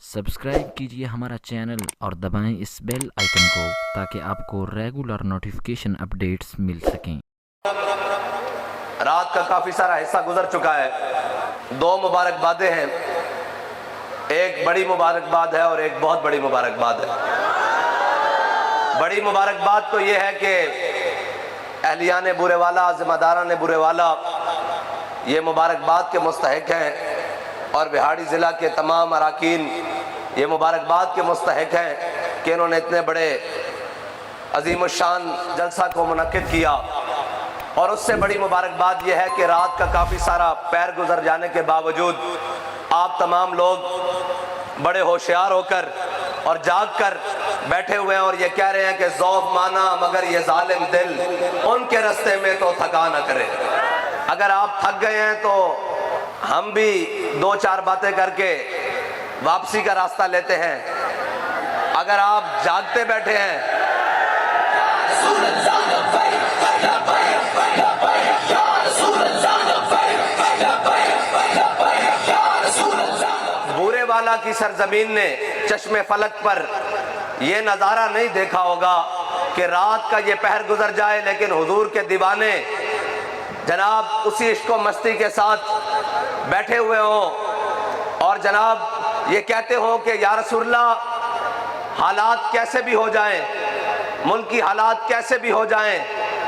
Subscribe कीजिए हमारा channel और दबाएं इस बेल आइकन को ताकि आपको रेगुलर नोटिफिकेशन अपडेट्स मिल सकें। रात का काफी सारा हिस्सा गुजर चुका है। दो मुबारकबादें हैं, एक बड़ी मुबारकबाद है और एक बहुत बड़ी मुबारकबाद है। बड़ी मुबारकबाद तो ये है कि अहलियान बुरेवाला, ज़िम्मेदारान बुरेवाला ये मुबारकबाद के मुस्तहिक हैं और बिहाड़ी ज़िला के तमाम अराकीन ये मुबारकबाद के मुस्तहिक हैं कि इन्होंने इतने बड़े अज़ीमुश्शान जलसा को मुनक्किद किया। और उससे बड़ी मुबारकबाद यह है कि रात का काफ़ी सारा पैर गुजर जाने के बावजूद आप तमाम लोग बड़े होशियार होकर और जाग कर बैठे हुए हैं और ये कह रहे हैं कि ज़ौक़ माना मगर ये जालिम दिल उनके रास्ते में तो थका न करे। अगर आप थक गए हैं तो हम भी दो चार बातें करके वापसी का रास्ता लेते हैं। अगर आप जागते बैठे हैं बुरेवाला की सरजमीन ने चश्मे फलक पर यह नज़ारा नहीं देखा होगा कि रात का ये पहर गुजर जाए लेकिन हुजूर के दीवाने जनाब उसी इश्क व मस्ती के साथ बैठे हुए हों और जनाब ये कहते हों कि या रसूलल्लाह हालात कैसे भी हो जाएं, मुल्क की हालात कैसे भी हो जाएं,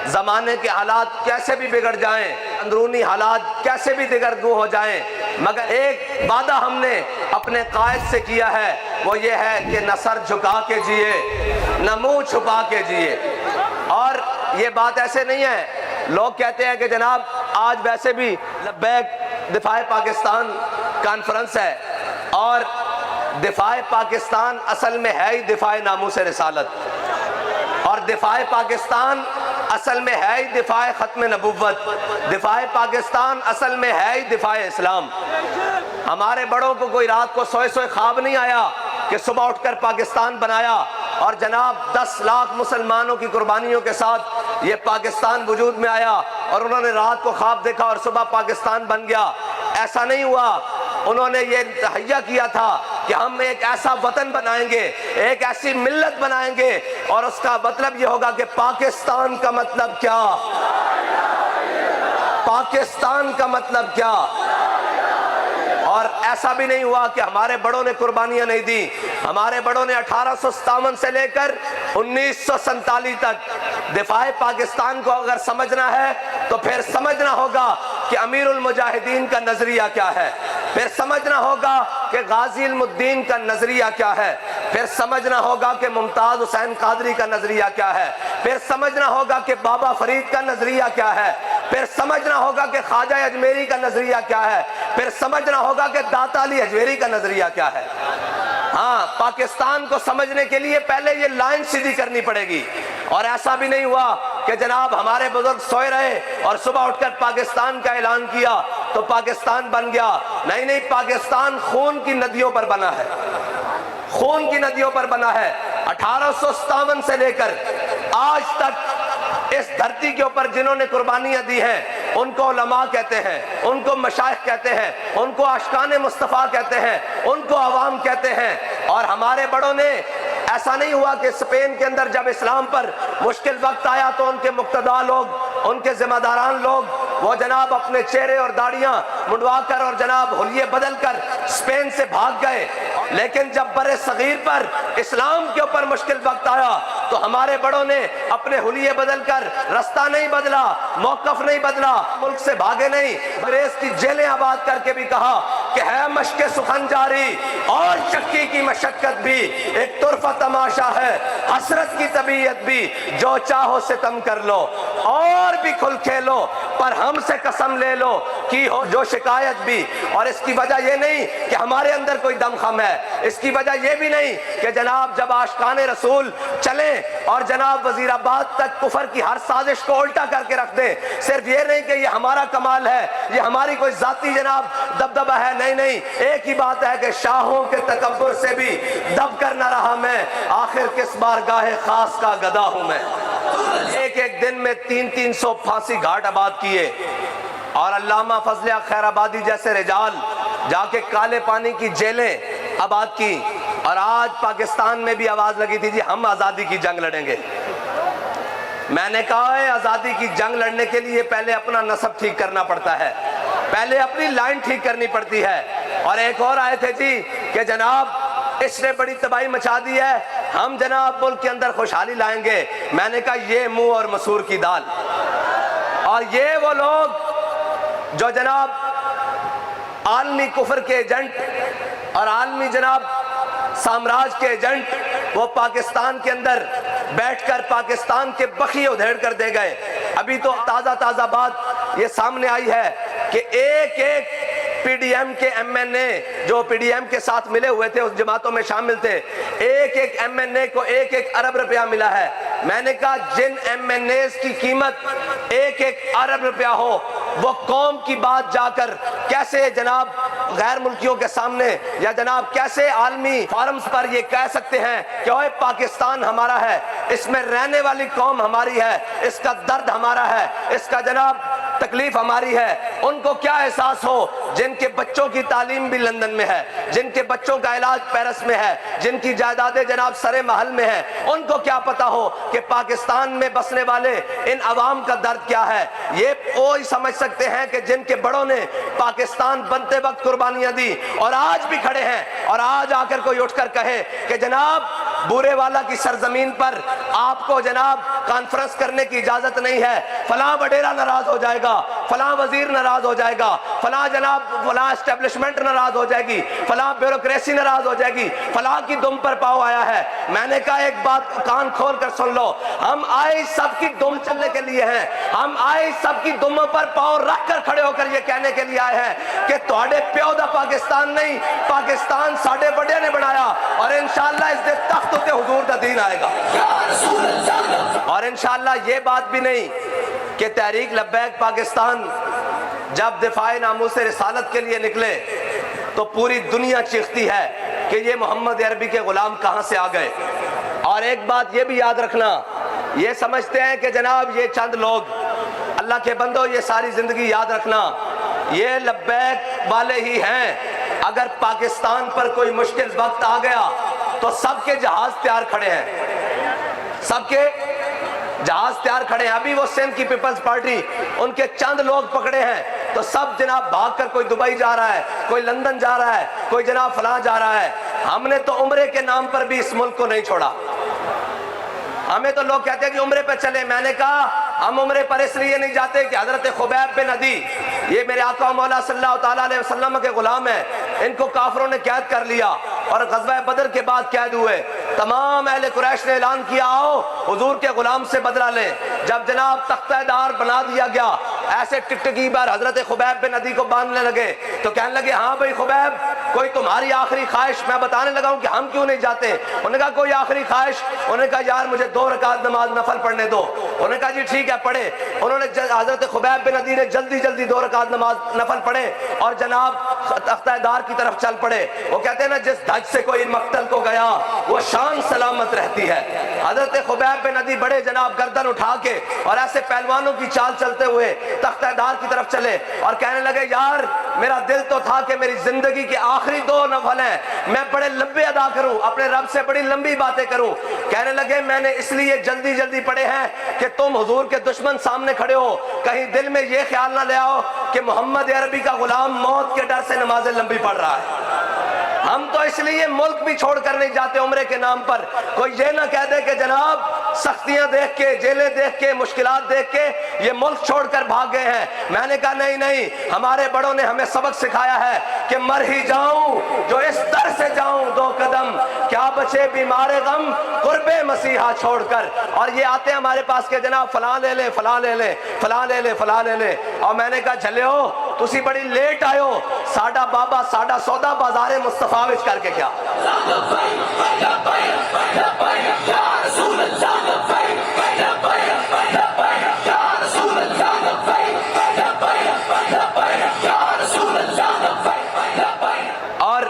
ज़माने के हालात कैसे भी बिगड़ जाएं, अंदरूनी हालात कैसे भी दिगरगू हो जाएं, मगर एक वादा हमने अपने कायद से किया है, वो ये है कि न सर झुका के जिए न मुंह छुपा के जिए। और ये बात ऐसे नहीं है, लोग कहते हैं कि जनाब आज वैसे भी लब्बैक दिफाए पाकिस्तान कॉन्फ्रेंस है और दिफाए पाकिस्तान असल में है ही दिफाए नामूस रिसालत और दिफाए पाकिस्तान असल में है ही दिफाए ख़त्म नबुव्वत, दिफाए पाकिस्तान असल में है ही दिफाए इस्लाम। हमारे बड़ों को कोई रात को सोए सोए ख्वाब नहीं आया कि सुबह उठकर पाकिस्तान बनाया और जनाब 10 लाख मुसलमानों की कुर्बानियों के साथ ये पाकिस्तान वजूद में आया और उन्होंने रात को ख्वाब देखा और सुबह पाकिस्तान बन गया। ऐसा नहीं हुआ। उन्होंने ये तहैया किया था कि हम एक ऐसा वतन बनाएंगे, एक ऐसी मिल्लत बनाएंगे और उसका मतलब ये होगा कि पाकिस्तान का मतलब क्या, पाकिस्तान का मतलब क्या। और ऐसा भी नहीं हुआ कि हमारे बड़ों ने कुर्बानियां नहीं दी। हमारे बड़ों ने 1857 से लेकर 1947 तक दिफाए पाकिस्तान को अगर समझना है तो फिर समझना होगा कि अमीरुल मुजाहिदीन का नजरिया क्या है, फिर समझना होगा कि गाजी इल्मुद्दीन का नजरिया क्या है, फिर समझना होगा कि मुमताज हुसैन कादरी का नजरिया क्या है, फिर समझना होगा कि बाबा फरीद का नजरिया क्या है, फिर समझना होगा कि ख्वाजा अजमेरी का नजरिया क्या है, फिर समझना होगा कि दाता अली अजमेरी का नजरिया क्या है। हाँ, पाकिस्तान को समझने के लिए पहले ये लाइन सीधी करनी पड़ेगी। और ऐसा भी नहीं हुआ कि जनाब हमारे बुजुर्ग सोए रहे और सुबह उठकर पाकिस्तान का ऐलान किया तो पाकिस्तान बन गया। नहीं नहीं, पाकिस्तान खून की नदियों पर बना है, खून की नदियों पर बना है। 1857 से लेकर आज तक इस धरती के ऊपर जिन्होंने कुर्बानियां दी हैं उनको उलमा कहते हैं, उनको मशाइख कहते हैं, उनको आशिकाने मुस्तफ़ा कहते हैं, उनको अवाम कहते हैं। और हमारे बड़ों ने ऐसा नहीं हुआ कि स्पेन के अंदर जब इस्लाम पर मुश्किल वक्त आया तो उनके मुक्तदा लोग, उनके जिम्मेदारान लोग वो जनाब अपने चेहरे और दाढ़ियां मुंडवा कर और जनाब हुलिये बदल कर स्पेन से भाग गए। लेकिन जब बरे सगीर पर इस्लाम के ऊपर मुश्किल वक्त आया तो हमारे बड़ों ने अपने हुलिये बदल कर रास्ता नहीं बदला, मौकफ नहीं बदला, मुल्क से भागे नहीं, अंग्रेज की जेलें आबाद करके भी कहा कि है मशक़ सुखन जारी और चक्की की मशक्कत भी, एक तुरफा तमाशा है हसरत की तबीयत भी, जो चाहो सितम कर लो और भी खुल खेलो पर हमसे कसम ले लो कि हो जो शिकायत भी। और इसकी वजह यह नहीं कि हमारे अंदर कोई दमखम है, इसकी वजह यह भी नहीं कि जनाब जब आशिकाने रसूल चले और जनाब वजीराबाद तक कुफर की हर साजिश को उल्टा करके रख दे। सिर्फ ये नहीं कि ये हमारा कमाल है, ये हमारी कोई जाती जनाब दबदबा है, नहीं नहीं, एक ही बात है कि शाहों के तकब्बुर से भी दब कर न रहा मैं, आखिर किस बार गाहे खास का गदा हूं मैं। एक एक दिन में 300 फांसी घाट आबाद किए और अल्लामा फजल खैराबादी जैसे रिजाल जाके काले पानी की जेलें आबाद की, और आज पाकिस्तान में भी आवाज लगी थी जी हम आज़ादी की जंग लड़ेंगे। मैंने कहा है आज़ादी की जंग लड़ने के लिए पहले अपना नस्ब ठीक करना पड़ता है, पहले अपनी लाइन ठीक करनी पड़ती है। और एक और आए थे जी कि जनाब इसने बड़ी तबाही मचा दी है, हम जनाब मुल्क के अंदर खुशहाली लाएंगे। मैंने कहा ये मुंह और मसूर की दाल। और ये वो लोग जो जनाब आलमी कुफर के एजेंट और आलमी जनाब साम्राज्य के एजेंट, वो पाकिस्तान के अंदर बैठकर पाकिस्तान के बखिए उधेड़ कर दे गए। अभी तो ताज़ा बात ये सामने आई है कि एक एक पीडीएम के एमएनए जो पीडीएम के साथ मिले हुए थे, उस जमातों में शामिल थे, एक एक एमएनए को 1-1 अरब रुपया मिला है। मैंने कहा जिन एमएनए की कीमत 1-1 अरब रुपया हो, वो कौम की बात जाकर कैसे जनाब गैर मुल्कियों के सामने या जनाब कैसे आलमी फोरम्स पर ये कह सकते हैं कि ओए पाकिस्तान हमारा है, इसमें रहने वाली कौम हमारी है, इसका दर्द हमारा है, इसका जनाब तकलीफ हमारी है। उनको क्या एहसास हो जिनके बच्चों की तालीम भी लंदन में है, जिनके बच्चों का इलाज पेरिस में है, जिनकी जायदादें जनाब सरे महल में है, उनको क्या पता हो कि पाकिस्तान में बसने वाले इन अवाम का दर्द क्या है। ये वो ही समझ सकते हैं कि जिनके बड़ों ने पाकिस्तान बनते वक्त कुर्बानियां दी और आज भी खड़े हैं, और आज आकर कोई उठकर कहे कि जनाब बूरे वाला की सरजमीन पर आपको जनाब कॉन्फ्रेंस करने की इजाजत नहीं है, फलां वडेरा नाराज हो जाएगा, फलां वजीर नाराज हो जाएगा, फलां जनाब फलां एस्टेब्लिशमेंट नाराज हो जाएगी, फलां ब्यूरोक्रेसी नाराज हो जाएगी, फलां की दुम पर पाव आया है। मैंने कहा एक बात कान खोल कर सुन लो, हम आए सबकी दुम चलने के लिए हैं, हम आए सबकी दुम पर पाव रख कर खड़े होकर ये कहने के लिए आए हैं कि ਤੁਹਾਡੇ ਪਿਓ ਦਾ पाकिस्तान नहीं, पाकिस्तान साढ़े बड़े ने बनाया, और इंशाअल्लाह इस तख्त उत्ते हुजूर दा दीन आएगा। और इंशाअल्लाह ये बात भी नहीं कि तहरीक लब्बैक पाकिस्तान जब दिफाए नामूस रिसालत के लिए निकले तो पूरी दुनिया चीखती है कि ये मोहम्मद अरबी के गुलाम कहां से आ गए। और एक बात ये भी याद रखना, ये समझते हैं कि जनाब ये चंद लोग, अल्लाह के बंदो ये सारी जिंदगी याद रखना, ये लब्बैक वाले ही हैं। अगर पाकिस्तान पर कोई मुश्किल वक्त आ गया तो सबके जहाज तैयार खड़े हैं, सबके जहाज तैयार खड़े हैं। अभी वो सिंध की पीपल्स पार्टी, उनके चंद लोग पकड़े हैं तो सब जनाब भागकर कोई दुबई जा रहा है, कोई लंदन जा रहा है, कोई जनाब फलां जा रहा है। हमने तो उम्रे के नाम पर भी इस मुल्क को नहीं छोड़ा। हमें तो लोग कहते हैं कि उम्रे पर चले, मैंने कहा हम उम्रे पर इसलिए नहीं जाते कि हजरत खुबैब बिन अदी, ये मेरे आका मौला सल्लल्लाहु ताला अलैहि वसल्लम के गुलाम है, इनको काफरों ने कैद कर लिया और ग़ज़वा बदर के बाद कैद हुए। तमाम अहले कुरैश ने ऐलान किया आओ हुजूर के गुलाम से बदला लें। जब जनाब तख्तेदार बना दिया गया, ऐसे टिकटकी बार हजरत खुबैब बिन अदी को बांधने लगे तो कहने लगे हाँ भाई खुबैब, कोई तुम्हारी आखिरी ख्वाहिश? मैं बताने लगा हूँ कि हम क्यों नहीं जाते। उन्होंने कहा कोई आखिरी ख्वाहिश? उन्होंने कहा यार मुझे 2 रकात नमाज नफल पढ़ने दो। उन्होंने कहा जी ठीक है पढ़े। उन्होंने हजरत खुबैब बिन अदी ने जल्दी 2 रकात नमाज नफल पढ़े और जनाब तख्तेदार की तरफ चल पड़े। वो कहते हैं ना जिस धज से कोई मक्तल को गया वो शान सलामत रहती है। हजरत खुबैब बिन अदी बड़े जनाब गर्दन उठा के और ऐसे पहलवानों की चाल चलते हुए तख्तेदार की तरफ चले और कहने लगे यार मेरा दिल तो था कि मेरी जिंदगी के आखिरी 2 नफल हैं, मैं बड़े लंबे अदा करूं, अपने रब से बड़ी लंबी बातें करूं। कहने लगे मैंने इसलिए जल्दी पढ़े हैं कि तुम हुजूर के दुश्मन सामने खड़े हो, कहीं दिल में ये ख्याल ना ले आओ कि मोहम्मद अरबी का गुलाम मौत के डर से नमाजें लंबी पढ़ रहा है। हम तो इसलिए मुल्क भी छोड़ कर नहीं जाते उम्रे के नाम पर। कोई ये ना कह दे कि जनाब सख्तियां देख के, जेलें देख के, मुश्किलात देख के ये मुल्क छोड़कर भाग गए हैं। मैंने कहा नहीं, हमारे बड़ों ने हमें सबक सिखाया है कि मर ही जाऊं जो इस दर से जाऊं 2 कदम, क्या बचे बीमारे गम कुर्बे मसीहा छोड़कर। और ये आते हैं हमारे पास के जनाब फलां ले ले, फलां ले ले, फलां ले ले, फलां ले ले। और मैंने कहा झल्यो तुसी बड़ी लेट आयो, साडा बाबा साडा सौदा बाजारे मुस्तफा विच करके क्या। और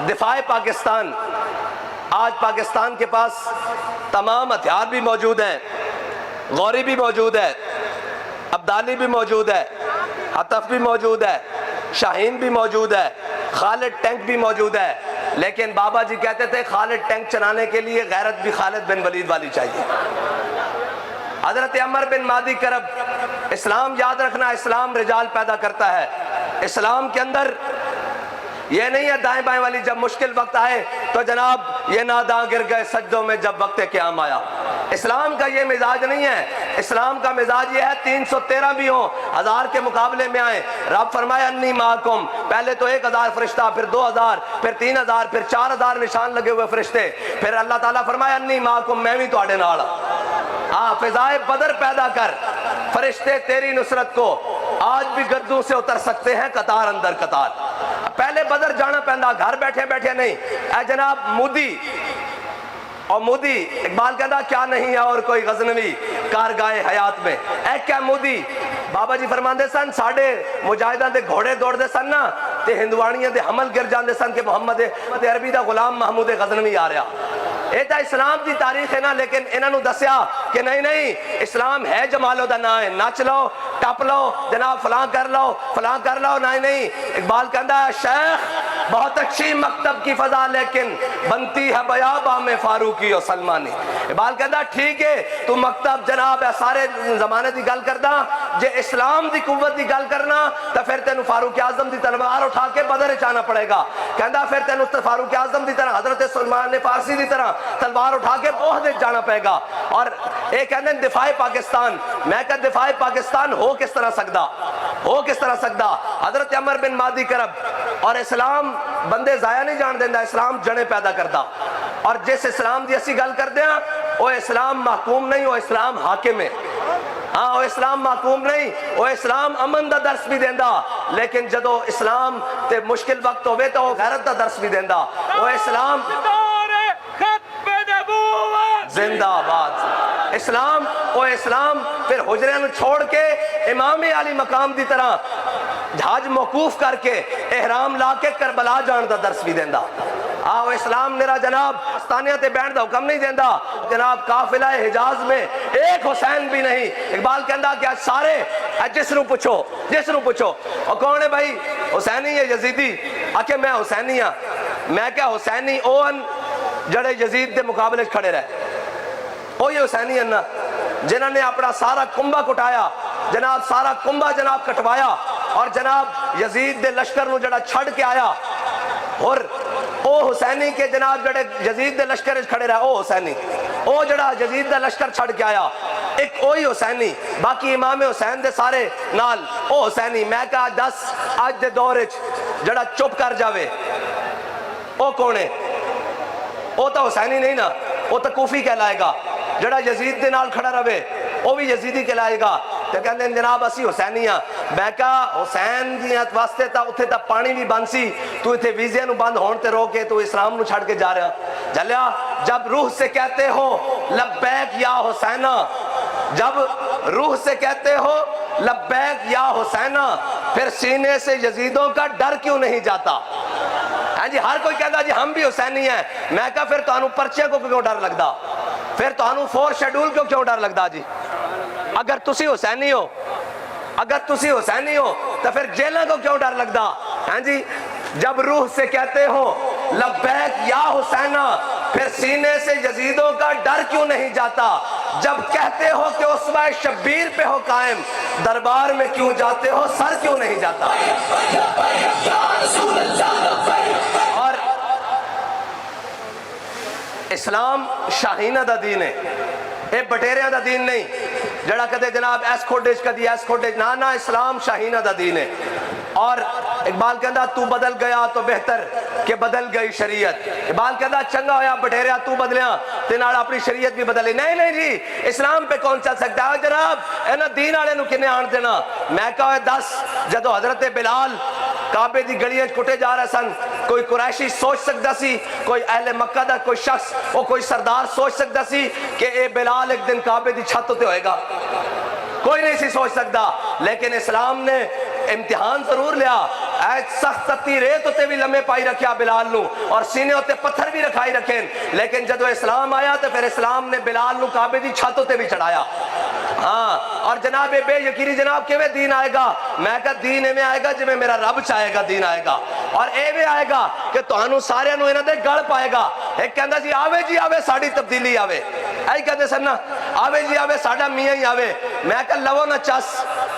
दिफाए पाकिस्तान, आज पाकिस्तान के पास तमाम हथियार भी मौजूद हैं, गौरी भी मौजूद है, अब्दाली भी मौजूद है, हतफ भी मौजूद है, शाहीन भी मौजूद है, खालिद टैंक भी मौजूद है। لیکن بابا جی کہتے تھے خالد ٹینک چلانے کے لیے غیرت بھی خالد بن ولید والی چاہیے۔ حضرت عمر بن مادی کرب، اسلام یاد رکھنا، اسلام رجال پیدا کرتا ہے۔ اسلام کے اندر یہ نہیں ہے دائیں بائیں والی، جب مشکل وقت آئے تو جناب یہ ناداں گر گئے سجدوں میں جب وقت قیام آیا۔ اسلام کا یہ مزاج نہیں ہے، اسلام کا مزاج یہ ہے 313 بھی ہوں، 1000 کے مقابلے میں آئیں۔ رب فرمایا انی معکم، پہلے تو 1000 فرشتہ، پھر 2000، پھر 3000، پھر 4000 نشان لگے ہوئے فرشتے، پھر اللہ تعالیٰ فرمایا انی معکم، میں بھی تواڈے نال ہاں۔ فضائے بدر پیدا کر، فرشتے تیری نصرت کو آج بھی گردوں سے اتر سکتے ہیں قطار اندر قطار۔ پہلے بدر جانا پہندا، گھر بیٹھے بیٹھے نہیں۔ اے جناب مودی، اور مودی اقبال کہتا کیا نہیں ہے اور کوئی غزنوی کارگاہ حیات میں، اے کیا مودی۔ بابا جی فرماندے سن ساڑھے مجاہداں دے گھوڑے دوڑ دے سن نا تے ہندوانیاں دے حمل گر جاندے سن کہ محمد عربی دا غلام محمود غزنوی آ رہا۔ یہ تو اسلام دی تاریخ ہے نا، لیکن انہاں نو دسیا کہ نہیں نہیں، اسلام ہے جمالو دا نا ہے، نچ لو ٹپ لو جناب، فلاں کر لو فلاں کر لو، نہیں نہیں۔ اقبال کہتا ہے شیخ بہت اچھی مکتب کی فضا لیکن بنتی ہے بیاباں میں فاروقی و سلمانی۔ اقبال کہتا ہے ٹھیک ہے تو مکتب جناب ہے سارے زمانے دی گل کردا، جے اسلام دی قوت دی گل کرنا تو پھر تینوں فاروق اعظم دی تلوار اٹھا کے بدر چانا پڑے گا۔ کہندا پھر تینوں فاروق اعظم دی طرح، حضرت سلمان فارسی دی طرح تلوار اٹھا کے عہد جانا پڑے گا۔ اور ایک کہندے ہیں دفاع پاکستان، میں کہ دفاع پاکستان ہو کس طرح سکدا، ہو کس طرح سکدا۔ حضرت عمر بن مادی کرب، اور اسلام بندے ضائع نہیں جان دیندا، اسلام جڑے پیدا کردا۔ اور جس اسلام دی اسی گل کردے ہیں وہ اسلام محکوم نہیں، وہ اسلام حاکم ہے۔ ہاں وہ اسلام محکوم نہیں، وہ اسلام امن دا درس بھی دیندا، لیکن جدو اسلام تے مشکل وقت ہوئے تو وہ غیرت دا درس بھی دیندا۔ وہ اسلام زندہ آباد اسلام، وہ اسلام پھر حجرے نو چھوڑ کے امام علی مقام دی طرح جہاز موقوف کر کے احرام لا کے کربلا جان دا درس بھی دیندا۔ وہ اسلام میرا جناب استانیہ تے بینڈ دا حکم نہیں دیندا، جناب قافلہ حجاز میں ایک حسین بھی نہیں۔ اقبال کہندا کہ سارے جس نو پوچھو، جس نو پوچھو اور کون ہے بھائی حسینی ہے یزیدی، آکے میں حسینی ہاں۔ میں کیا حسینی اون جڑے یزید دے مقابلے کھڑے رہے، وہی حسینی ہے نا جنہوں نے اپنا سارا کنبہ کٹایا، جناب سارا کنبہ جناب کٹوایا، اور جناب یزید دے لشکر نو جڑا چھڑ کے آیا، اور او حسینی کے جناب جڑے یزید دے لشکر کھڑے رہے، او حسینی، او جڑا یزید دے لشکر چھڑ کے آیا، ایک اوہی حسینی، باقی امام حسین دے سارے نال او حسینی۔ میں کہا دس آج دے دور جڑا چپ کر جاوے او کونے، او تو حسینی نہیں نا، او تو کوفی کہلائے گا۔ جڑا یزید دے نال کھڑا رہے وہ بھی یزیدی کہلائے گا۔ تو کہتے ہیں جناب اسی حسینی ہاں۔ میں کہا حسین دی واسطے تا اتھے تا پانی بھی بند سی، تو اتھے ویزے نو بند ہون تے رو کے تو اسلام نو چھڑ کے جا رہا جلیا۔ جب روح سے کہتے ہو لبیک یا حسینہ، جب روح سے کہتے ہو لبیک یا حسینہ، پھر سینے سے یزیدوں کا ڈر کیوں نہیں جاتا؟ ہاں جی ہر کوئی کہتا جی ہم بھی حسینی ہیں۔ میں کہا پھر تو انہوں پرچے کو کیوں ڈر لگدا، پھر تو انہوں فور شیڈول کو کیوں ڈر لگدا جی؟ اگر تسی حسینی ہو، اگر تسی حسینی ہو تو پھر جیلوں کو کیوں ڈر لگدا؟ ہاں جی جب روح سے کہتے ہو لبیک یا حسینہ، پھر سینے سے یزیدوں کا ڈر کیوں نہیں جاتا؟ جب کہتے ہو کہ اسوہ شبیر پہ ہو قائم، دربار میں کیوں جاتے ہو سر کیوں نہیں جاتا؟ اور اسلام شاہینہ دا دین ہے، اے بٹیریاں دا دین نہیں جڑا کدے جناب ایس کھوڈیج کدی ایس کھوڈیج، نا اسلام شاہینہ دا دین ہے۔ اور اقبال کہندا تو بدل گیا تو بہتر کہ بدل گئی شریعت۔ اقبال کہندا چنگا ہویا بٹیریا تو بدلیاں تے نال اپنی شریعت بھی بدلی۔ نہیں نہیں جی اسلام پہ کون چل سکتا ہے جناب، اینا دین والے نو کنے آن دینا؟ میں کہا 10 جدو حضرت بلال کعبے دی گلیاں کٹے جا رہے سن، کوئی قریشی سوچ سکتا سی، کوئی اہل مکہ دا کوئی شخص وہ کوئی سردار سوچ سکتا سی کہ اے بلال ایک دن کعبے دی چھت تے ہوئے گا؟ کوئی نہیں سی سوچ سکتا۔ لیکن اسلام نے امتحان ضرور لیا، ऐ सख्त तत्ती रेत उत्ते भी लम्हे पाई रखिया बिलाल नू और सीने उत्ते पत्थर भी रखाई रखे, लेकिन जदों इस्लाम आया तो फिर इस्लाम ने बिलाल नू काबे दी छत उत्ते भी चढ़ाया। हाँ, और जनाब बेयकीनी जनाब किवें दीन आएगा? मैं कहा दीन इवें आएगा जिवें मेरा रब चाहेगा दीन आएगा, और इवें आएगा कि तुहानू सारिਆਂ ਨੂੰ ਇਹਨਾਂ ਦੇ ਗਲ ਪਾਏਗਾ। एक कहता जी आवे जी आवे साड़ी तब्दीली आवे, ऐ कहते सन ना, आवे जी आवे साडा मियां ही आवे। मैं कहा लवो ना चस,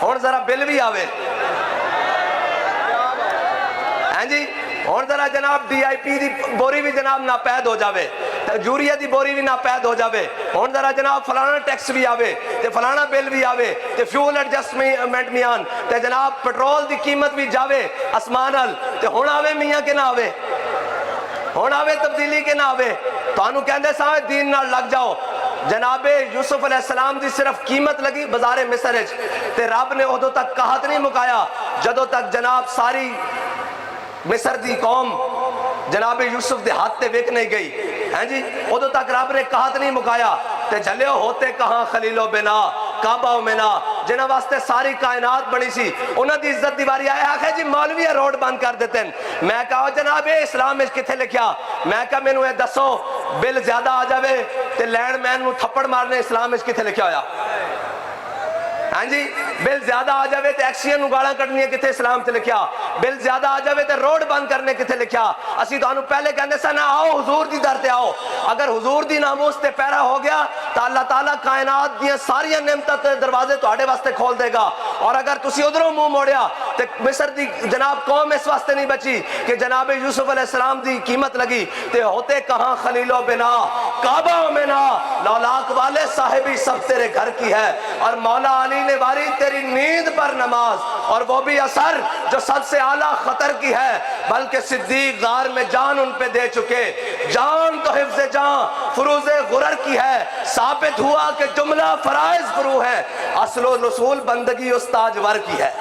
हुण जरा बिल भी आवे। हैं जी, हुण जरा जनाब DIP दी बोरी भी जनाब नापैद हो जावे, यूरिया दी बोरी भी नापैद हो जावे, हुण जरा जनाब फलाना टैक्स भी आवे ते फलाना बिल भी आवे ते फ्यूल एडजस्टमेंट मियान ते जनाब पेट्रोल दी कीमत भी जावे आसमान अल, ते हुण आवे मियां के ना आवे, हुण आवे तब्दीली के ना आवे। तुहानू कहंदे सां दीन नाल लग जाओ। जनाबे यूसुफ अलैहिस्सलाम दी सिर्फ कीमत लगी बाजारे मिस्र विच, ते रब ने उदों तक कहत नहीं मुकाया जदों तक जनाब सारी मिस्र दी कौम जनाब यूसुफ दे हाथ ते वेख नहीं गई। हैं जी, उदों तक रब ने कहत नहीं मुकाया। ते झलियो होते कहाँ खलीलो बिना काबा मिना, जिन्हां वास्ते सारी कायनात बनी सी, उन्हां दी इज्जत दी वारी आया आखे जी मौलवी रोड बंद कर देते हैं। मैं कहा जनाब ये इस्लाम में किथे लिखा? मैं कहा मैनू ये दसो बिल ज्यादा आ जावे ते लैंडमैन नू थप्पड़ मारने इस्लाम में किथे लिखा होया? हाँ जी, बिल ज्यादा आ जावे तो एक्सीएन नू गालां कढनियां किथे इस्लाम ते लिखा? बिल ज्यादा आ जावे तो रोड बंद करने किथे लिखा? असीं तुहानू पहले कहंदे सन आओ हुजूर दी दर ते आओ, अगर हुजूर दी नामूस ते पैरा हो गया तो अल्लाह ताला कायनात दियां सारियां नेमतां ते दरवाजे तुहाडे वास्ते खोल देगा। और अगर तुसीं उधरों मुंह मोड़िया तो मिस्र दी जनाब कौम इस वास्ते नहीं बची कि जनाब यूसुफ अलैहिस्सलाम दी कीमत लगी। ते होते कहाँ खलीलो बिना काबा मिना, लौलाक वाले साहिबी सब तेरे घर की है, और मौला अली ने वारी तेरी नींद पर नमाज, और वो भी असर जो सबसे आला खतर की है, बल्कि सिद्दीक गार में जान उन पे दे चुके। जान तो हिफ्ज़े जान फुरूज़े गुरर की है, साबित हुआ कि जुमला फराइज फरू है, असलो रसूल बंदगी उस्ताजवर की है।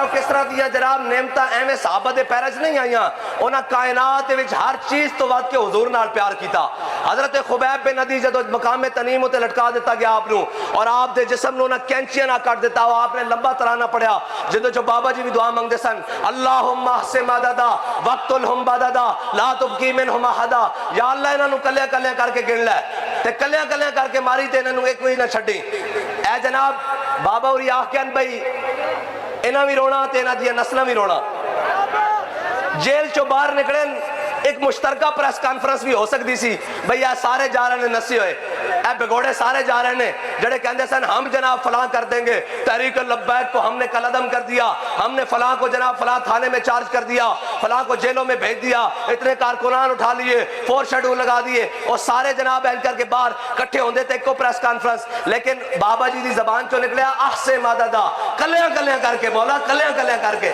किस तरह दिया जनाब नेमता एवं साहबा दे पैर च नहीं आईया, उन्हें कायनात विच हर चीज तो वध के हुजूर नाल प्यार किया। हजरत खुबैब बिन अदी जदों मकामे तनीम उत्ते लटका दिता गया आप नू, और आप दे जिस्म नू ना कैंचियां ना कट दिता, आपने लंबा तराना पढ़िया जिदों जो बाबा जी भी दुआ मंगदे सन, अल्लाहुम्मा हसे मददा वक्तुल हुम बददा ला तुबकी मिनहुम अहदा, या अल्लाह इन्हां नू कल्ले कल्ले करके गिन लै ते कल्ले कल्ले करके मारी ते इन्हां नू एक भी ना छड्डी। ए जनाब बाबा उरी आखियां भाई इन्हां भी रोना ते इन्हां दी नस्लां भी रोना। जेल चो बाहर निकले एक मुश्तरका प्रेस कॉन्फ्रेंस भी हो सकती सी, भई आ सारे जा रहे ने नस्से हुए, ए बिगोड़े सारे जा रहे ने जड़े कहते सन हम जनाब फलां कर देंगे, तहरीक लब्बैक को हमने कलअदम कर दिया, हमने फलां को जनाब फलां थाने में चार्ज कर दिया, फलां को जेलों में भेज दिया, इतने कारकुनान उठा लिए, 4 शेड्यूल लगा दिए, और सारे जनाब एंकर के बाहर इकट्ठे होंदे थे एको प्रेस कॉन्फ्रेंस। लेकिन बाबा जी की जबान चो निकलिया आहसे माददा, कलियां कलियां करके बोला, कलियां कलियां करके,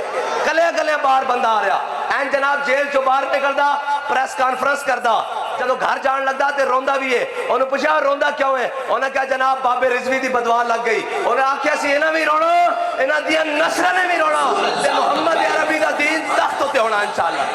कलियां कलियां बाहर बंदा आ रहा एन जनाब जेल चो बाहर निकलदा प्रेस कॉन्फ्रेंस करदा, जदों घर जान लगदा ते रोंदा भी है। उन्हें पूछा रोंदा क्यों है? उन्हें कहा जनाब बाबे रिजवी दी बदवा लग गई। उन्हें आख्या सी इन्हां भी रोना, इन्हां दियां नस्लां ने भी रोना, ते मुहम्मद अरबी दा दीन तख्त उत्ते होना इंशाअल्लाह।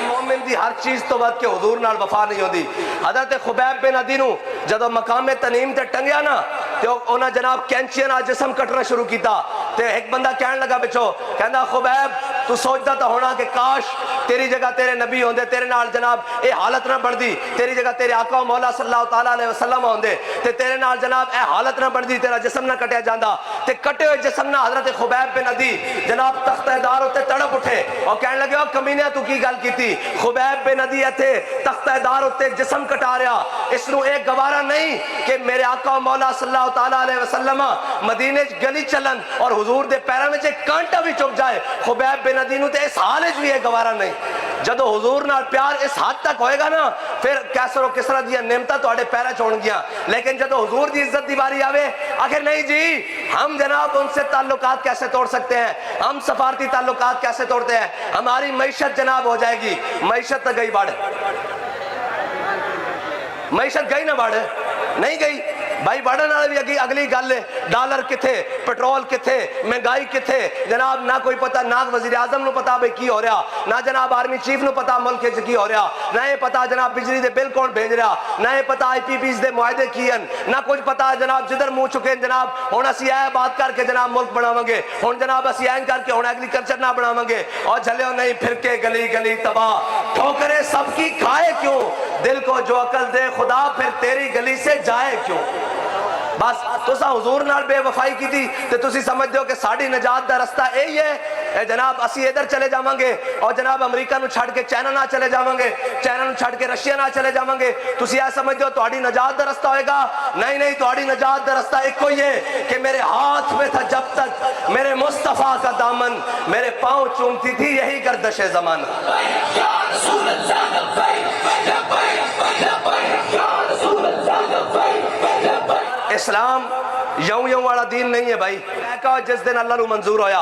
मोमिन दी हर चीज तो वध के हुजूर नाल वफा नहीं होंदी। हजरत खुबैब बिन अदी नू जदों मकामे तनीम ते टंगिया ना ते उन्हें जनाब कैंचियां नाल जिस्म कटना शुरू किया, ते एक बंदा कहन लगा पिछो, कहंदा खुबैब तू सोचदा तो होना कि काश तेरी जगह तेरे नबी होंदे, तेरे नाल जनाब ये हालत ना बनदी, तेरी जगह तेरे आका मौला सल्लल्लाहु तआला अलैहि वसल्लम होंदे ते तेरे नाल जनाब ये हालत ना बनदी, तेरा जिस्म ना कटिया जांदा। ते कटे हुए जिस्म ना हजरत खुबैब बिन अदी जनाब तख्तेदार उत्ते तड़प उठे और कहने लगे ओ कमीने तू की गल कीती? खुबैब बिन अदी इत्थे तख्तेदार उत्ते जिस्म कटा रहा, इसनू एक गवारा नहीं कि मेरे आका मौला सल्लल्लाहु तआला अलैहि वसल्लम मदीने च गली चलन और हुजूर दे पैरों में एक कांटा भी चुभ जाए। खुबैब बिन अदी नू ते इस हाल च भी एक गवारा नहीं। जदों हुजूर नाल प्यार इस हद तक होएगा ना, फिर कैसरो किसरा दियां नेमतां तुहाडे पैरां च होणगियां। लेकिन जदों हुजूर दी इज्जत दी बारी आवे, आखिर नहीं जी हम जनाब उनसे ताल्लुकात कैसे तोड़ सकते हैं, हम सफारती ताल्लुकात कैसे तोड़ते हैं, हमारी मईशत जनाब हो जाएगी। मईशत तो गई बढ़, मईशत गई ना बढ़, नहीं गई भाई। बढ़न वाली भी अगली गल है, डॉलर किथे, पेट्रोल किथे, महंगाई किथे जनाब, ना कोई पता, ना वजीर आजम नूं पता भाई की हो रहा, ना जनाब आर्मी चीफ नूं पता मुल्क च की हो रहा, ना ये पता जनाब बिजली दे बिल कौन भेज रहा, ना ये पता IPPs दे मुआहदे की हन, ना कुछ पता जनाब। जिधर मुंह चुके जनाब हुण असीं ऐ बात करके जनाब मुल्क बनावांगे, हुण जनाब असीं ऐं करके हुण एग्रीकल्चर ना बनावांगे, और झलियो नहीं फिर के गली गली तबाह। ठोकरे सबकी खाए क्यों, दिल को जो अकल दे खुदा फिर तेरी गली से जाए क्यों। बस तुसा हुजूर नाल बेवफाई की थी ते तुसी समझदे हो कि साडी नजात दा रास्ता यही है जनाब, असी इधर चले जावांगे और जनाब अमेरिका नूं छड़ के चाइना ना चले जावांगे, चाइना नूं छड़ के रशिया ना चले जावांगे। तुसी ऐ समझदे हो तुहाडी नजात दा रास्ता होएगा? नहीं नहीं, तुहाडी नजात दा रास्ता एको ही है कि मेरे हाथ में था जब तक मेरे मुस्तफा का दामन, मेरे पांव चूमती थी यही गर्दशे ज़माना। इस्लाम यऊं यऊं वाला दीन नहीं है भाई। जिस दिन अल्लाह नू मंजूर होया,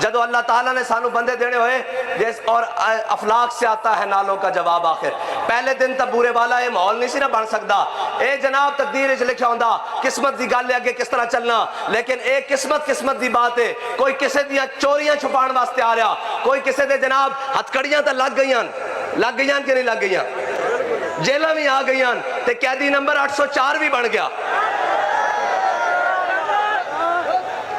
जदों अल्लाह ताला ने सानू बंदे देने होए, जिस और अफलाक से आता है नालों का जवाब आखिर। पहले दिन तो बुरे वाला ये माहौल नहीं सी ना बन सकता। ए जनाब तकदीर च लिखा होंदा, किस्मत दी गल अगे किस तरह चलना, लेकिन एक किस्मत दी बात है। कोई किसी दियां चोरियां छुपाने वास्ते आ रहा, कोई किसी दे जनाब हथकड़ियां तो लग गई कि नहीं लग गई, जेलां भी आ गई ते कैदी नंबर 804 भी बन गया।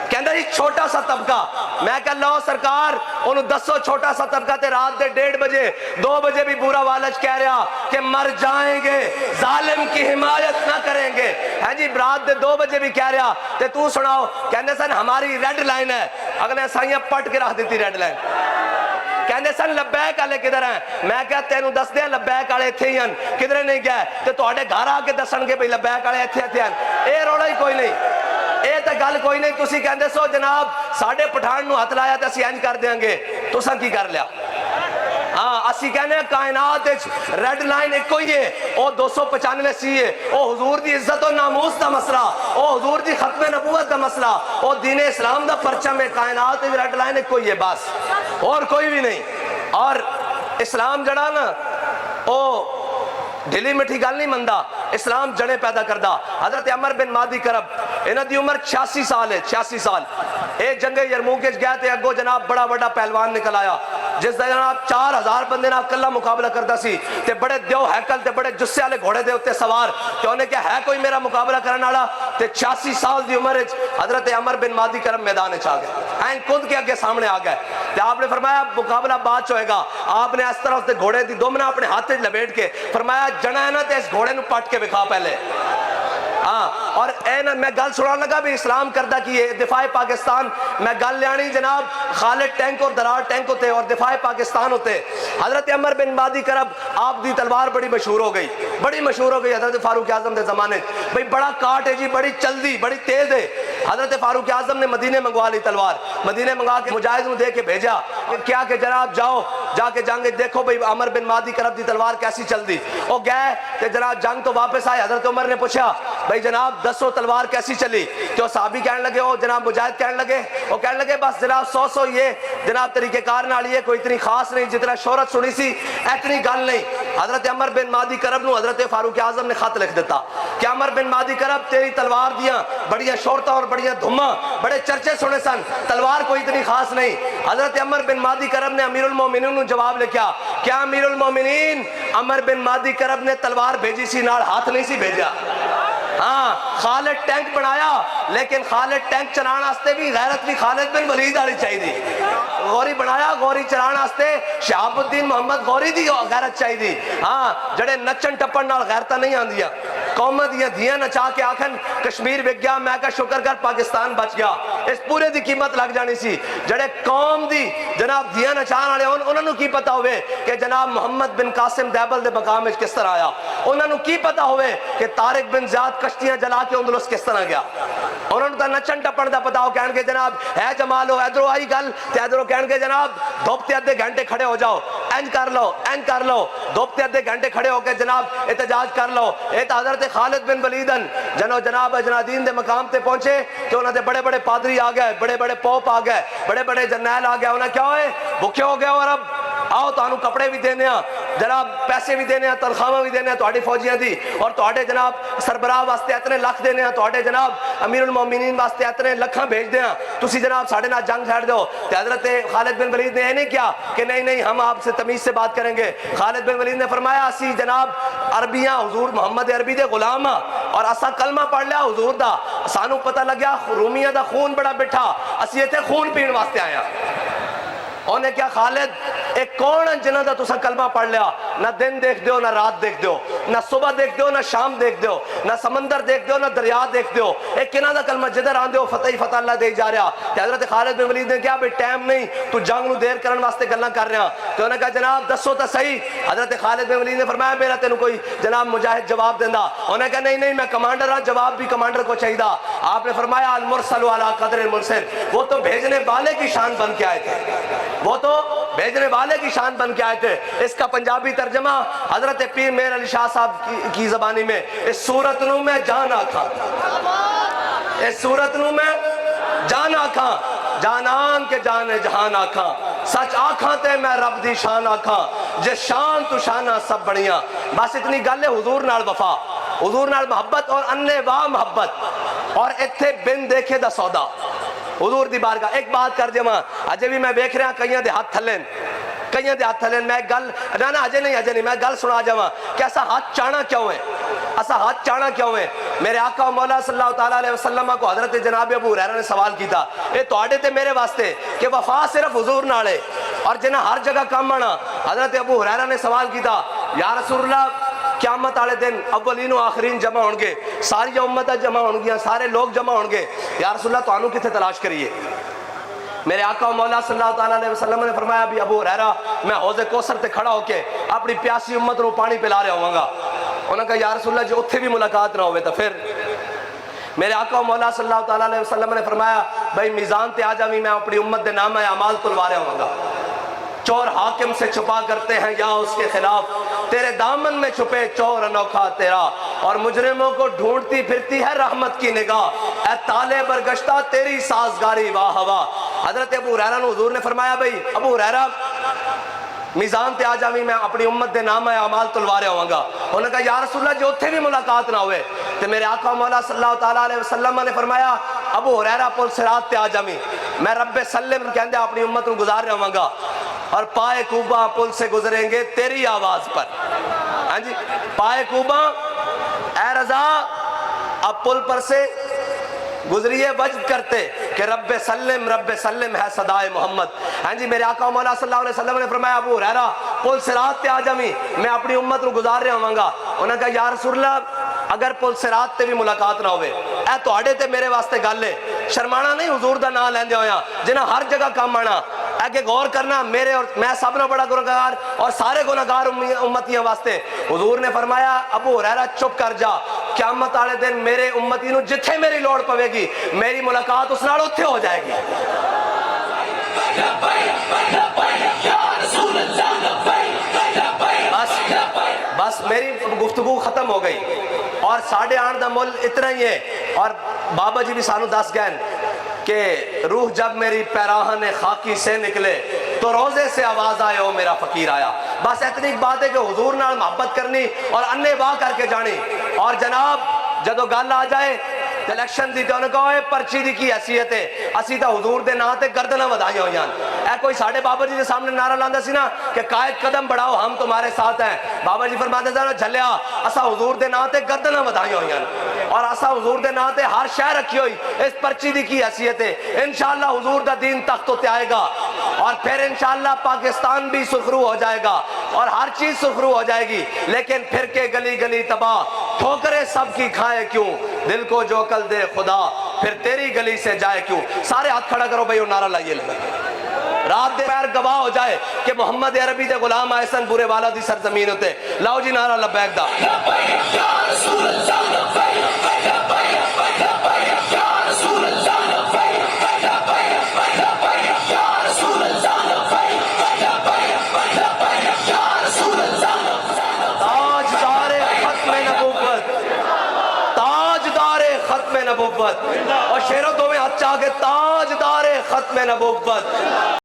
कहंदा जी छोटा सा तबका, मैं कह लो सरकार उन्होंने दसो छोटा सा तबका ते रात दे 1:30 बजे 2 बजे भी बुरा वालच कह रहा कि मर जाएंगे, जालिम की हिमायत ना करेंगे, है जी। रात दे 2 बजे भी कह रहा ते तू सुनाओ, कहंदे सन हमारी रेड लाइन है, अगले साइयां पट के रख दी रेड लाइन। कहंदे सन लब्बैक वाले किधर हैं, मैं क्या तेनू दस दे लब्बैक वाले इत्थे ही हन, किधरे नहीं गए ते तुहाडे घर आके दसणगे भई लब्बैक वाले इत्थे इत्थे हन। ए रोड़ा ही कोई नहीं, ये तो गल कोई नहीं। तुसी कहंदे सो जनाब साडे पठान नू हथ लाया तो असीं इंज कर देंगे, तुसां की कर लिया? हाँ असी कहने कायनात रेड लाइन एको ही है, वो 295 सी है, वो हुजूर दी इज्जत और नामूस का मसला, वो हुजूर दी खत्म नबूवत का मसला, वो दीन इस्लाम का परचम है। कायनात रेड लाइन एको ही है बस, और कोई भी नहीं। और इस्लाम जड़ा ना वो ढिली मिठी गल नहीं मनता, इस्लाम जड़े पैदा करता। हजरत अमर बिन मादी करब इन्हां दी उम्र 86 साल है, 86 साल। ये जंगे यरमूक गया तो अगो जनाब बड़ा बड़ा पहलवान निकल आया, जिस जनाब 4000 बंदे नाल कल्ला मुकाबला करता सी ते बड़े द्यो हैकल ते बड़े जुस्से वाले घोड़े दे उत्ते सवार, ते उन्हें क्या है कोई मेरा मुकाबला करने वाला, ते 86 साल दी उम्र हजरत अमर बिन मादी करब मैदान च आ गए, ऐं खुद के अगे सामने आ गए। ते आपने फरमाया मुकाबला बाद च होएगा। आपने इस तरह उसके घोड़े की दोमना अपने हाथ च लपेट के फरमाया जना है ना तो इस घोड़े नू पट के विखा पहले। हाँ और ए ना मैं गल सुना लगा भी इस्लाम करदा की है दिफाए पाकिस्तान, मैं गल लियानी जनाब खालिद टैंक और दरार टैंक होते और दिफाए पाकिस्तान होते। हजरत अमर बिन मादी करब आप दी तलवार बड़ी मशहूर हो गई, बड़ी मशहूर हो गई हजरत फारूक आजम के जमाने, भाई बड़ा काट है जी, बड़ी चलदी बड़ी तेज है। हजरत फारूक आजम ने मदीने मंगवा ली तलवार, मदीने मंगा के मुजाहिद को दे के भेजा क्या कि जनाब जाओ जाके जंग देखो भाई अमर बिन मादी करब दी तलवार कैसी चलदी। वो गए तो जनाब जंग तो वापस आए, हजरत उमर ने पूछा भाई जनाब दसो तलवार कैसी चली, तो साहबी कहने लगे, ओ जनाब मुजाहिद कहने लगे, वो कहने लगे बस जनाब 100 ये जनाब तरीकेकार नाल ये कोई इतनी खास नहीं, जितना शोहरत सुनी सी इतनी गल नहीं। हजरत अमर बिन मादी करब नू हजरत फारूक आजम ने खत लिख दिता कि अमर बिन मादी करब तेरी तलवार दियां बड़ियां शोहरत और बड़ियां धुम्मा बड़े चर्चे सुने सन, तलवार कोई इतनी खास नहीं। हजरत अमर बिन मादी करब ने अमीरुल मोमिनीन नू जवाब लिखा, क्या अमीरुल मोमिनीन अमर बिन मादी करब ने तलवार भेजी सी नाल हाथ नहीं सी भेजा। हाँ खालिद टैंक बनाया, लेकिन खालिद टैंक चलाने वास्ते भी गैरत भी खालिद बिन वलीद वाली चाहिए। गौरी बनाया, गौरी चलाने वास्ते शहाबुद्दीन मोहम्मद गौरी दी गैरत चाहिए। हाँ जड़े नचन टप्पन नाल गैरतां नहीं आंदियां, कौमां दियां धियां नचा के आखन कश्मीर विक गया, मैं कहा शुक्र कर पाकिस्तान बच गया, इस पूरे दी कीमत लग जानी सी। जड़े कौम दी जनाब धियां नचाण वाले उन्हां नूं की पता होवे कि जनाब मोहम्मद बिन कासिम दैबल दे मकाम विच किस तरह आया, उन्हां नूं की पता होवे कि तारिक बिन ज़ियाद कश्तियां जला के अंदलुस किस तरह गया, उन्होंने तो नचन टप्पन का पता हो, कह जनाब है जमाल हो इधरों आई गल तो इधरों कह जनाब धुपते अद्धे घंटे खड़े हो जाओ, इंज कर लो इंज कर लो, धुपते अद्धे घंटे खड़े होकर जनाब एहतजाज कर लो। ये तो हजरत खालिद बिन वलीदन जनो जनाब अजनादीन के मकाम से पहुंचे तो उन्होंने बड़े बड़े पादरी आ गए, बड़े बड़े पोप आ गए, बड़े बड़े जरनैल आ गए, उन्हें क्या होए भुखे हो गए और अब आओ तुहानू कपड़े भी देने جناب پیسے بھی دینے ہیں, تنخواہ بھی دینے ہیں تواڈی فوجیاں دی, اور تواڈے جناب سربراہ واسطے اتنے لکھ دینے ہیں, تواڈے جناب امیر المومنین واسطے اتنے لکھاں بھیج دے ہیں, تسی جناب ساڈے نال جنگ چھڑ دو. تے حضرت خالد بن ولید نے یہ نہیں کیا کہ نہیں نہیں ہم آپ سے تمیز سے بات کریں گے. خالد بن ولید نے فرمایا اسی جناب عربیاں حضور محمد عربی دے غلام ہاں, اور اسا کلمہ پڑھ لیا حضور دا, سانو پتہ لگیا رومیاں دا خون بڑا بٹھا, اسی ایتھے خون پین واسطے آیا. انہیں کیا خالد ایک کون جنہ دا تسا کلمہ پڑھ لیا, نہ دن دیکھ دیو نہ رات دیکھ دیو, نہ صبح دیکھ دیو نہ شام دیکھ دیو, نہ سمندر دیکھ دیو نہ دریا دیکھ دیو, ایک کنہ دا کلمہ جدر آن دیو فتح ہی فتح اللہ دے جا رہا. تے حضرت خالد بن ولید نے کیا بھئی ٹائم نہیں, تو جنگ نو دیر کرن واسطے گلاں کر رہا. تو انہوں نے کہا جناب دسو تا صحیح. حضرت خالد بن ولید نے فرمایا میرا تینوں کوئی جناب مجاہد جواب دیندا. انہوں نے کہا نہیں نہیں میں کمانڈر ہاں, جواب بھی کمانڈر کو چاہیے. آپ نے فرمایا المرسل علی قدر المرسل, وہ تو بھیجنے والے کی شان بن کے آئے تھے, وہ تو بھیجنے والے کی شان بن کے آئے تھے. اس کا پنجابی ترجمہ حضرت پیر مہر علی شاہ صاحب کی زبانی میں, اس صورت نو میں جان آکھاں, اس صورت نو میں جان آکھاں, جانان کے جان جہان آکھاں, سچ آکھاں تے میں رب دی شان آکھاں, جس شان تو شانہ سب بڑیاں. بس اتنی گل ہے حضور نال وفا, حضور نال محبت اور انے واہ محبت, اور اتھے بن دیکھے دا سودا حضور دی بارگاہ. ایک بات کر جمع اجے بھی میں دیکھ رہا کئیاں دے ہاتھ تھلین, کئیاں دے ہاتھ تھلین, میں گل نہ اجے نہیں میں گل سنا جاواں کہ ایسا ہاتھ چانا کیوں ہے, ایسا ہاتھ چانا کیوں ہے. میرے آقا و مولا صلی اللہ تعالیٰ علیہ وسلم کو حضرت جناب ابو ہریرہ نے سوال کیتا, اے تواڈے تے میرے واسطے کہ وفا صرف حضور نال ہے اور جنہ ہر جگہ کام آنا. حضرت ابو ہریرہ نے سوال کیتا یا رسول اللہ قیامت والے دن اولین و آخرین جمع ہون گے, ساری امتیں جمع ہون گیا, سارے لوگ جمع ہون گے, یا رسول اللہ تانوں کتھے تلاش کریے. میرے آقا و مولا صلی اللہ تعالیٰ علیہ وسلم نے فرمایا بھی ابو ہریرہ میں حوض کوثر تے کھڑا ہو کے اپنی پیاسی امت کو پانی پلا رہا ہوں گا. انہوں نے کہا یا رسول اللہ جو اتھے بھی ملاقات نہ ہوئے تو پھر. میرے آقا و مولا صلی اللہ تعالیٰ علیہ وسلم نے فرمایا بھائی میزان تے آ جاویں میں اپنی امت دے نام اعمال تلوا رہا ہوں گا. چور حاکم سے چھپا کرتے ہیں یا اس کے خلاف, تیرے دامن میں چھپے چور انوکھا تیرا, اور مجرموں کو ڈھونڈتی پھرتی ہے رحمت کی نگاہ, اے تالے برگشتہ تیری سازگاری واہ ہوا. حضرت ابو ہریرہ نے حضور نے فرمایا بھئی ابو ہریرہ میزان تے آ جاویں میں اپنی امت دے نام اعمال تلوا رہا ہوں گا. انہوں نے کہا یا رسول اللہ جو اتھے بھی ملاقات نہ ہوئے. تو میرے آقا مولا صلی اللہ تعالیٰ علیہ وسلم نے فرمایا ابو ہریرہ پل صراط تے آ جاویں, میں رب سلم کہندے اپنی امت کو گزار رہا ہوں گا, اور پائے کوبا پل سے گزریں گے تیری آواز پر. ہاں جی پائے کوبا اے رضا اب پل پر سے گزریے وجد کرتے کہ رب سلم ہے صدائے محمد. ہاں جی میرے آقا مولا صلی اللہ علیہ وسلم نے فرمایا ابو ہریرہ پل صراط تے آ جاویں میں اپنی امت کو گزار رہا ہوں گا. انہوں نے کہا یا رسول اللہ اگر پل صراط تے بھی ملاقات نہ ہوئے, اے تواڈے تے میرے واسطے گل ہے, شرمانا نہیں حضور دا نام لیندے ہویا جنہاں ہر جگہ کام آنا. اے کہ غور کرنا میرے اور میں سب نہ بڑا گنہگار اور سارے گنہگار امتیاں واسطے. حضور نے فرمایا ابو ہریرہ چپ کر جا, قیامت والے دن میرے امتی نو جتھے میری لوڑ پوے گی میری ملاقات اس نال اتھے ہو جائے گی. بس میری گفتگو ختم ہو گئی, اور 8:30 دا مل اتنا ہی ہے. اور بابا جی بھی سانو دس گئے کہ روح جب میری پیراہن خاکی سے نکلے تو روزے سے آواز آئے او میرا فقیر آیا. بس اتنی ایک بات ہے کہ حضور نال محبت کرنی اور انے واہ کر کے جانی. اور جناب جدو گل آ جائے الیکشن دی تو انہوں نے کہا پرچی دی کی حیثیت ہے, اسی تا حضور دے نا تے گردناں ودائی ہوئی ہیں. اے کوئی ساڑھے بابا جی دے سامنے نعرہ لاندا سی نا کہ قائد قدم بڑھاؤ ہم تمہارے ساتھ ہیں, بابا جی فرماتے تھے نا جھلیا اسا حضور دے نا تے گردناں ودائی ہوئی ہیں, اور اسا حضور دے نا تے ہر شے رکھی ہوئی. اس پرچی دی کی حیثیت ہے انشاءاللہ حضور دا دین تخت تے آئے گا, اور پھر انشاءاللہ پاکستان بھی سخرو ہو جائے گا اور ہر چیز سخرو ہو جائے گی. لیکن پھر کے گلی گلی تباہ, ٹھوکریں سب کی کھائے کیوں, دل کو جو عقل دے خدا پھر تیری گلی سے جائے کیوں. سارے ہاتھ کھڑا کرو بھئی وہ نعرہ لائیے لگا. رات دے پیر گواہ ہو جائے کہ محمد عربی دے غلام آئسن برے والا دی سرزمین ہوتے. لاؤ جی نعرہ لبیک دا. نبوت اور شیروں دو میں ہاتھ چاہ کے تاجدار ختم نبوت.